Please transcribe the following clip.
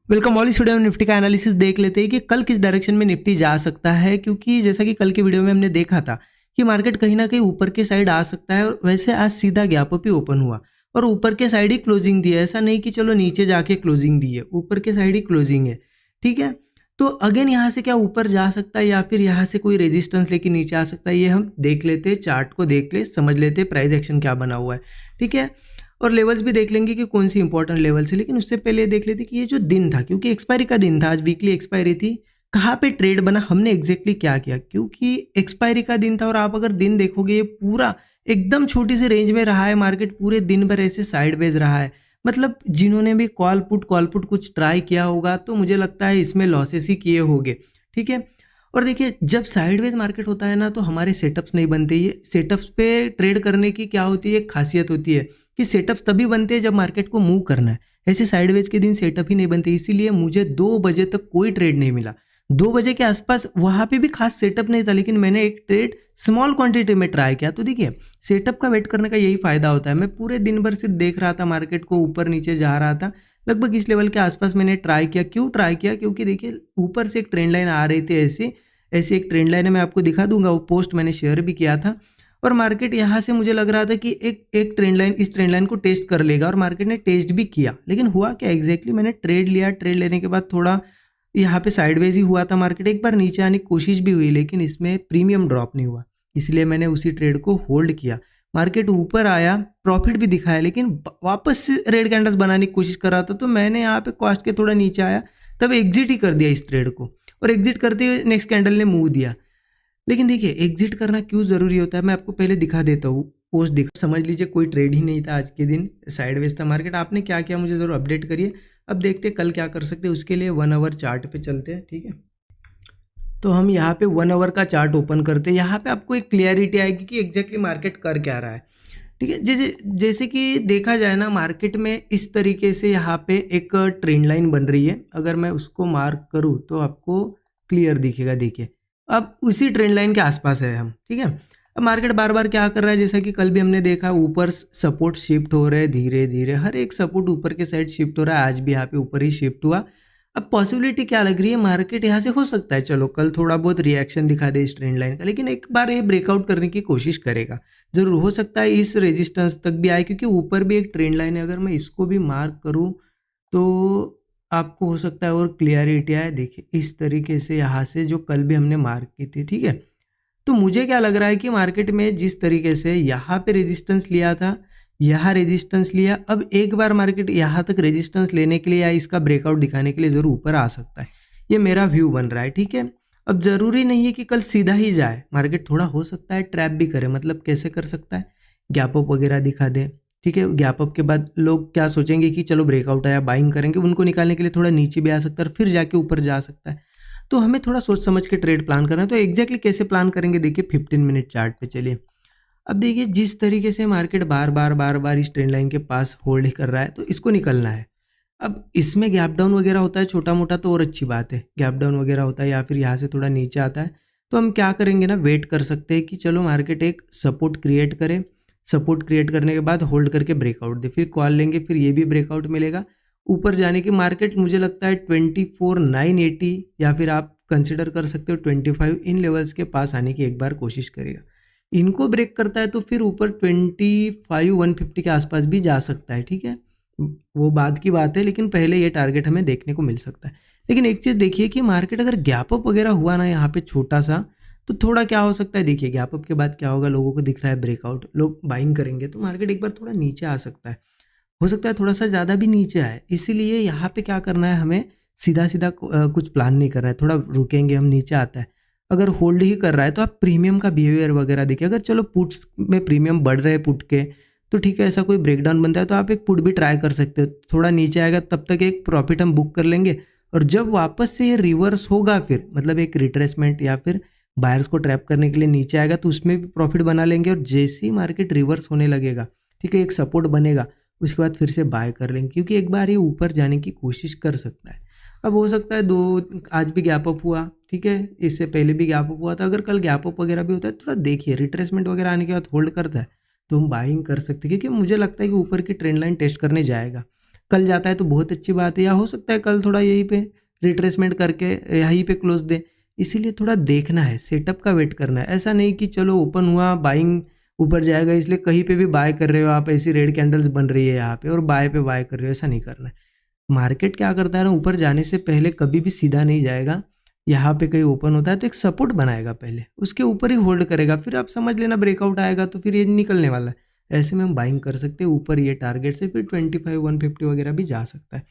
Welcome all. Studio में Nifty का analysis देख लेते हैं कि कल किस डायरेक्शन में निफ्टी जा सकता है, क्योंकि जैसा कि कल के वीडियो में हमने देखा था कि मार्केट कहीं ना कहीं ऊपर के साइड आ सकता है और वैसे आज सीधा गैप अप ही ओपन हुआ और ऊपर के साइड ही क्लोजिंग दी है। ऐसा नहीं कि चलो नीचे जाके क्लोजिंग दी है, ऊपर के साइड ही क्लोजिंग है। ठीक है, तो अगेन यहाँ से क्या ऊपर जा सकता है या फिर यहाँ से कोई रेजिस्टेंस लेके नीचे आ सकता है, ये हम देख लेते हैं। चार्ट को देख ले, समझ लेते हैं प्राइस एक्शन क्या बना हुआ है। ठीक है, और लेवल्स भी देख लेंगे कि कौन सी इंपॉर्टेंट लेवल्स है। लेकिन उससे पहले देख लेते कि ये जो दिन था, क्योंकि एक्सपायरी का दिन था, आज वीकली एक्सपायरी थी, कहाँ पे ट्रेड बना, हमने एग्जैक्टली क्या किया। क्योंकि एक्सपायरी का दिन था और आप अगर दिन देखोगे ये पूरा एकदम छोटी सी रेंज में रहा है, मार्केट पूरे दिन भर ऐसे साइडवेज रहा है। मतलब जिन्होंने भी कॉल पुट कुछ ट्राई किया होगा तो मुझे लगता है इसमें लॉसेस ही किए होंगे। ठीक है, और देखिए जब साइडवेज मार्केट होता है ना तो हमारे सेटअप्स नहीं बनते। ये सेटअप्स पे ट्रेड करने की क्या होती है, खासियत होती है कि सेटअप्स तभी बनते हैं जब मार्केट को मूव करना है। ऐसे साइडवेज के दिन सेटअप ही नहीं बनते, इसीलिए मुझे 2 बजे तक कोई ट्रेड नहीं मिला। 2 बजे के आसपास वहाँ पे भी खास सेटअप नहीं था, लेकिन मैंने एक ट्रेड स्मॉल क्वांटिटी में ट्राई किया। तो देखिए सेटअप का वेट करने का यही फायदा होता है। मैं पूरे दिन भर सिर्फ देख रहा था, मार्केट को ऊपर नीचे जा रहा था, लगभग इस लेवल के आसपास मैंने ट्राई किया। क्यों ट्राई किया? क्योंकि देखिए ऊपर से एक ट्रेंड लाइन आ रही थी, ऐसी एक ट्रेंड लाइन है, मैं आपको दिखा दूंगा, वो पोस्ट मैंने शेयर भी किया था। और मार्केट यहाँ से मुझे लग रहा था कि एक ट्रेंड लाइन, इस ट्रेंड लाइन को टेस्ट कर लेगा, और मार्केट ने टेस्ट भी किया। लेकिन हुआ क्या एग्जैक्टली, मैंने ट्रेड लिया, ट्रेड लेने के बाद थोड़ा यहाँ पे साइडवेज ही हुआ था मार्केट। एक बार नीचे आने की कोशिश भी हुई लेकिन इसमें प्रीमियम ड्रॉप नहीं हुआ, इसलिए मैंने उसी ट्रेड को होल्ड किया। मार्केट ऊपर आया, प्रॉफिट भी दिखाया, लेकिन वापस से रेड कैंडल्स बनाने की कोशिश कर रहा था, तो मैंने यहाँ पे कॉस्ट के थोड़ा नीचे आया तब एग्जिट ही कर दिया इस ट्रेड को। और एग्जिट करते हुए नेक्स्ट कैंडल ने मूव दिया। लेकिन देखिए एग्जिट करना क्यों ज़रूरी होता है, मैं आपको पहले दिखा देता हूँ। पोस्ट दिखा, समझ लीजिए कोई ट्रेड ही नहीं था आज के दिन, साइडवेज था मार्केट। आपने क्या किया मुझे ज़रूर अपडेट करिए। अब देखते हैं कल क्या कर सकते हैं, उसके लिए 1 आवर चार्ट पे चलते हैं। ठीक है, तो हम यहाँ पे 1 आवर का चार्ट ओपन करते हैं। यहाँ पे आपको एक क्लियरिटी आएगी कि एग्जैक्टली मार्केट कर क्या रहा है। ठीक है, जैसे जैसे कि देखा जाए ना, मार्केट में इस तरीके से यहाँ पे एक ट्रेंड लाइन बन रही है। अगर मैं उसको मार्क करूँ तो आपको क्लियर दिखेगा। देखिए अब उसी ट्रेंड लाइन के आसपास है हम। ठीक है, अब मार्केट बार बार क्या कर रहा है, जैसा कि कल भी हमने देखा, ऊपर सपोर्ट शिफ्ट हो रहे हैं धीरे धीरे, हर एक सपोर्ट ऊपर के साइड शिफ्ट हो रहा है। आज भी यहाँ पे ऊपर ही शिफ्ट हुआ। अब पॉसिबिलिटी क्या लग रही है, मार्केट यहाँ से हो सकता है चलो कल थोड़ा बहुत रिएक्शन दिखा दे इस ट्रेंड लाइन का, लेकिन एक बार ये ब्रेकआउट करने की कोशिश करेगा जरूर। हो सकता है इस रेजिस्टेंस तक भी आए, क्योंकि ऊपर भी एक ट्रेंड लाइन है। अगर मैं इसको भी मार्क करूँ तो आपको हो सकता है और क्लियरिटी आए। देखिए इस तरीके से यहाँ से जो कल भी हमने मार्क की थी। ठीक है, तो मुझे क्या लग रहा है कि मार्केट में जिस तरीके से यहाँ पे रेजिस्टेंस लिया था, यहाँ रेजिस्टेंस लिया, अब एक बार मार्केट यहाँ तक रेजिस्टेंस लेने के लिए या इसका ब्रेकआउट दिखाने के लिए ज़रूर ऊपर आ सकता है। ये मेरा व्यू बन रहा है। ठीक है, अब ज़रूरी नहीं है कि कल सीधा ही जाए, मार्केट थोड़ा हो सकता है ट्रैप भी करे। मतलब कैसे कर सकता है, गैप अप वगैरह दिखा दे। ठीक है, गैप अप के बाद लोग क्या सोचेंगे कि चलो ब्रेकआउट आया, बाइंग करेंगे, उनको निकालने के लिए थोड़ा नीचे भी आ सकता है और फिर जाके ऊपर जा सकता है। तो हमें थोड़ा सोच समझ के ट्रेड प्लान करना है। तो एग्जैक्टली कैसे प्लान करेंगे, देखिए 15 मिनट चार्ट पे चलिए। अब देखिए जिस तरीके से मार्केट बार बार इस ट्रेंड लाइन के पास होल्ड कर रहा है, तो इसको निकलना है। अब इसमें गैप डाउन वगैरह होता है छोटा मोटा तो और अच्छी बात है, गैप डाउन वगैरह होता है या फिर यहाँ से थोड़ा नीचे आता है, तो हम क्या करेंगे ना, वेट कर सकते हैं कि चलो मार्केट एक सपोर्ट क्रिएट करे, सपोर्ट क्रिएट करने के बाद होल्ड करके ब्रेकआउट दे, फिर कॉल लेंगे, फिर ये भी ब्रेकआउट मिलेगा। ऊपर जाने की मार्केट मुझे लगता है 24,980 या फिर आप कंसिडर कर सकते हो 25, इन लेवल्स के पास आने की एक बार कोशिश करेगा। इनको ब्रेक करता है तो फिर ऊपर 25,150 के आसपास भी जा सकता है। ठीक है, वो बाद की बात है, लेकिन पहले ये टारगेट हमें देखने को मिल सकता है। लेकिन एक चीज़ देखिए कि मार्केट अगर गैप अप वगैरह हुआ ना यहाँ पे छोटा सा, तो थोड़ा क्या हो सकता है, देखिए गैप अप के बाद क्या होगा, लोगों को दिख रहा है ब्रेकआउट, लोग बाइंग करेंगे, तो मार्केट एक बार थोड़ा नीचे आ सकता है। हो सकता है थोड़ा सा ज़्यादा भी नीचे आए। इसीलिए यहाँ पे क्या करना है, हमें सीधा सीधा कुछ प्लान नहीं कर रहा है, थोड़ा रुकेंगे, हम नीचे आता है। अगर होल्ड ही कर रहा है तो आप प्रीमियम का बिहेवियर वगैरह देखिए। अगर चलो पुट्स में प्रीमियम बढ़ रहे हैं पुट के, तो ठीक है, ऐसा कोई ब्रेकडाउन बनता है तो आप एक पुट भी ट्राई कर सकते हो। थोड़ा नीचे आएगा तब तक एक प्रॉफिट हम बुक कर लेंगे, और जब वापस से ये रिवर्स होगा, फिर मतलब एक रिट्रेसमेंट या फिर बायर्स को ट्रैप करने के लिए नीचे आएगा, तो उसमें भी प्रॉफिट बना लेंगे। और जैसे ही मार्केट रिवर्स होने लगेगा, ठीक है, एक सपोर्ट बनेगा, उसके बाद फिर से बाय कर लेंगे, क्योंकि एक बार ये ऊपर जाने की कोशिश कर सकता है। अब हो सकता है आज भी गैप अप हुआ, ठीक है, इससे पहले भी गैप अप हुआ था। अगर कल गैप अप वगैरह भी होता है, थोड़ा देखिए रिट्रेसमेंट वगैरह आने के बाद होल्ड करता है तो हम बाइंग कर सकते हैं, क्योंकि मुझे लगता है कि ऊपर की ट्रेंड लाइन टेस्ट करने जाएगा। कल जाता है तो बहुत अच्छी बात है, या हो सकता है कल थोड़ा यहीं पे रिट्रेसमेंट करके यहीं पे क्लोज दे। इसीलिए थोड़ा देखना है, सेटअप का वेट करना है। ऐसा नहीं कि चलो ओपन हुआ, बाइंग ऊपर जाएगा इसलिए कहीं पे भी बाय कर रहे हो आप, ऐसी रेड कैंडल्स बन रही है यहाँ पे और बाय पे बाय कर रहे हो, ऐसा नहीं करना है। मार्केट क्या करता है ना, ऊपर जाने से पहले कभी भी सीधा नहीं जाएगा। यहाँ पे कहीं ओपन होता है तो एक सपोर्ट बनाएगा, पहले उसके ऊपर ही होल्ड करेगा, फिर आप समझ लेना ब्रेकआउट आएगा तो फिर ये निकलने वाला है। ऐसे में हम बाइंग कर सकते हैं ऊपर ये टारगेट से, फिर 25 150 वगैरह भी जा सकता है।